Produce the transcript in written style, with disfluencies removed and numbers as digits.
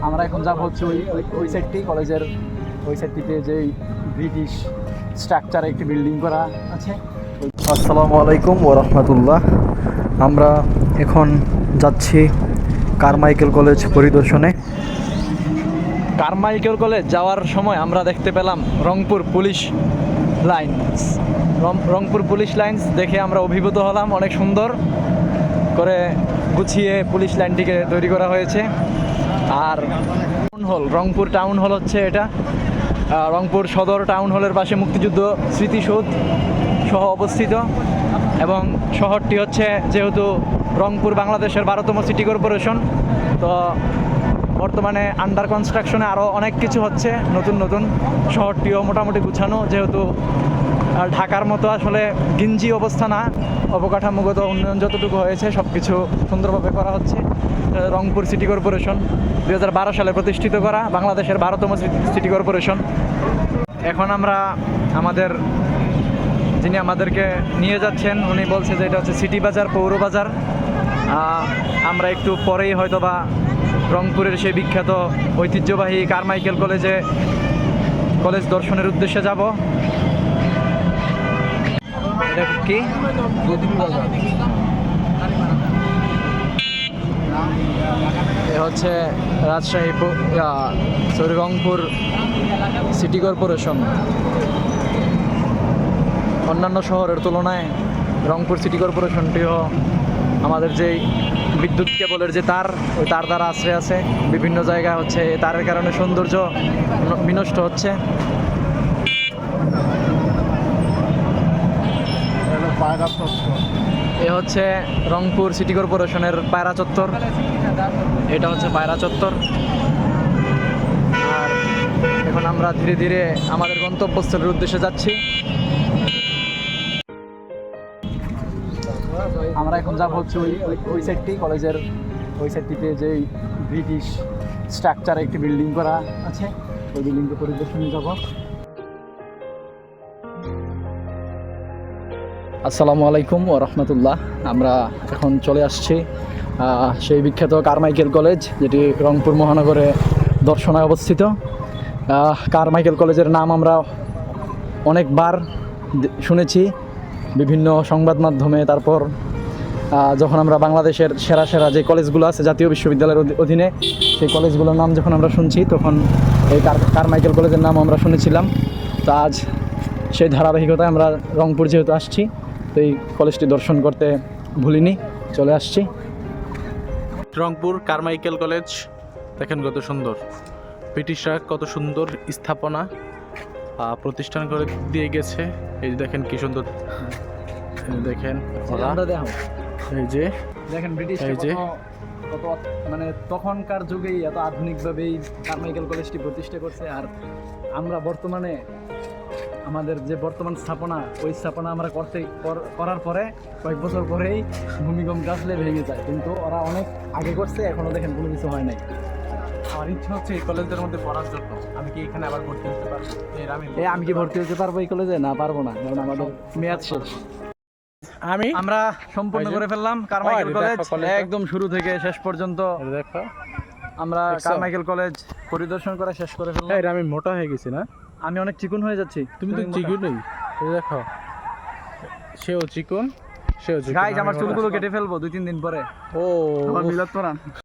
আমরা এখন যাব হচ্ছে ওই সাইডটি কলেজের ওই সাইডটিতে যে ব্রিটিশ স্ট্রাকচারে একটি বিল্ডিং করা আছে। আসসালামু আলাইকুম ওয়া রাহমাতুল্লাহ। আমরা এখন যাচ্ছি কারমাইকেল কলেজ পরিদর্শনে। কারমাইকেল কলেজ যাওয়ার সময় আমরা দেখতে পেলাম Rangpur police lines. Rangpur police lines দেখে আমরা অভিভূত হলাম। অনেক সুন্দর করে গুছিয়ে পুলিশ লাইনটিকে তৈরি করা হয়েছে। আর town hall, Rangpur town hall হচ্ছে এটা। রংপুর সদর টাউন হলের পাশে মুক্তিযুদ্ধ স্মৃতিসৌধ সহ অবস্থিত এবং শহরটি হচ্ছে যেহেতু রংপুর বাংলাদেশের 12তম সিটি কর্পোরেশন, তো বর্তমানে আন্ডার কনস্ট্রাকশনে আরও অনেক কিছু হচ্ছে নতুন নতুন। শহরটিও মোটামুটি গুছানো, যেহেতু ঢাকার মতো আসলে গিঞ্জি অবস্থা না, অবকাঠামোগত উন্নয়ন যতটুকু হয়েছে সব কিছু সুন্দরভাবে করা হচ্ছে। রংপুর সিটি কর্পোরেশন 2012 সালে প্রতিষ্ঠিত করা বাংলাদেশের 12তম সিটি কর্পোরেশন। এখন আমরা যিনি আমাদেরকে নিয়ে যাচ্ছেন উনি বলছে যে এটা হচ্ছে সিটি বাজার, পৌর বাজার। আমরা একটু পরেই হয়তোবা রংপুরের সেই বিখ্যাত ঐতিহ্যবাহী কারমাইকেল কলেজ দর্শনের উদ্দেশ্যে যাব। এটা কি এ হচ্ছে রংপুর সিটি কর্পোরেশন। অন্যান্য শহরের তুলনায় রংপুর সিটি কর্পোরেশনটিও আমাদের যেই বিদ্যুৎ কেবলের যে ওই তার দ্বারা আশ্রয় আছে। বিভিন্ন জায়গা হচ্ছে তারের কারণে সৌন্দর্য বিনষ্ট হচ্ছে। এ হচ্ছে রংপুর সিটি কর্পোরেশনের পায়রা চত্বর। এটা হচ্ছে পায়রা চত্বর। আর এখন আমরা ধীরে ধীরে আমাদের গন্তব্যস্থলের উদ্দেশ্যে যাচ্ছি। আমরা এখন যাব হচ্ছে ওই সাইডটি কলেজের ওই সাইডটিতে যে ব্রিটিশ স্ট্রাকচারে একটি বিল্ডিং করা আছে, ওই বিল্ডিংকে পরিদর্শনে যাব। আসসালামু আলাইকুম ওয়া রাহমাতুল্লাহ। আমরা এখন চলে আসছি সেই বিখ্যাত কারমাইকেল কলেজ, যেটি রংপুর মহানগরে দর্শনায় অবস্থিত। কারমাইকেল কলেজের নাম আমরা অনেকবার শুনেছি বিভিন্ন সংবাদ মাধ্যমে। তারপর যখন আমরা বাংলাদেশের সেরা সেরা যে কলেজগুলো আছে জাতীয় বিশ্ববিদ্যালয়ের অধীনে, সেই কলেজগুলোর নাম যখন আমরা শুনছি তখন এই কারমাইকেল কলেজের নাম আমরা শুনেছিলাম। তো আজ সেই ধারাবাহিকতায় আমরা রংপুর যেহেতু আসছি, তো এই কলেজটি দর্শন করতে ভুলিনি, চলে আসছি। রংপুর কারমাইকেল কলেজ দেখেন কত সুন্দর, ব্রিটিশরা কত সুন্দর স্থাপনা প্রতিষ্ঠান করে দিয়ে গেছে। এই দেখেন কি সুন্দর, দেখেন এই যে দেখেন ব্রিটিশ কত মানে তখনকার যুগেই এত আধুনিকভাবেই কারমাইকেল কলেজটি প্রতিষ্ঠা করছে। আর আমরা বর্তমানে আমাদের যে বর্তমান স্থাপনা, ওই স্থাপনা আমরা করার পরে কয়েক বছর পরেই ভূমিকম্প আসলে ভেঙে যায়, কিন্তু ওরা অনেক আগে করছে, এখনও দেখেন কোনো কিছু হয় নাই। আমার ইচ্ছা হচ্ছে এই কলেজের মধ্যে পড়ার জন্য। আমি কি এখানে আবার ভর্তি হতে পারবো? আমি কি ভর্তি হতে পারবো এই কলেজে? না, পারবো না, কারণ আমাদের মেয়াদ শেষ। আমরা সম্পূর্ণ করে ফেললাম কারমাইকেল কলেজ, একদম শুরু থেকে শেষ পর্যন্ত। দেখো আমরা কারমাইকেল কলেজ পরিদর্শন করে শেষ করে ফেললাম। আমি মোটা হয়ে গেছি না? আমি অনেক চিকন হয়ে যাচ্ছি। তুমি তো চিকনই। দেখো সেও চিকন, গাইস আমার চুলগুলো কেটে ফেলবো 2-3 দিন পরে। ও মিলাদ পরান।